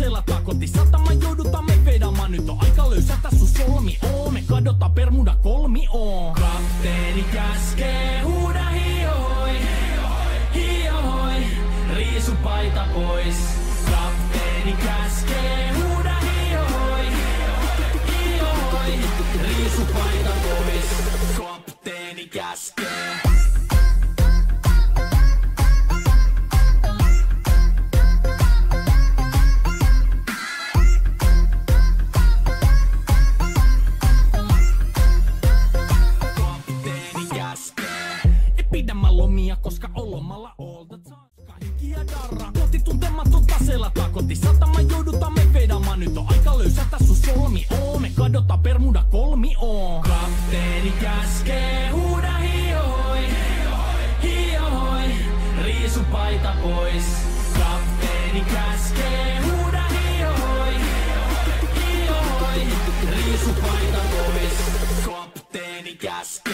taseella takoti. Satama joudutaan me vedamaan, nyt on aika löysätä sun solmi oo. Me kadota Bermuda kolmioon. Kapteeni käskee, huuda hiohoi, hiohoi, riisu paita pois. Kapteeni käskee, huuda hiohoi, hiohoi, riisu paita pois. Kapteeni käskee. Pidä mä lomia, koska on lomalla all the time. Kaikki ja darra, koti tuntematon taseella takoti. Satama joudutaan me vedamaan, nyt on aika löysätä sun solmi oo. Me kadota Bermuda kolmioon. Kapteeni käskee, huuda hiohoi, hiohoi, riisu paita pois. Kapteeni käskee, huuda hiohoi, hiohoi, riisu paita pois. Kapteeni käskee.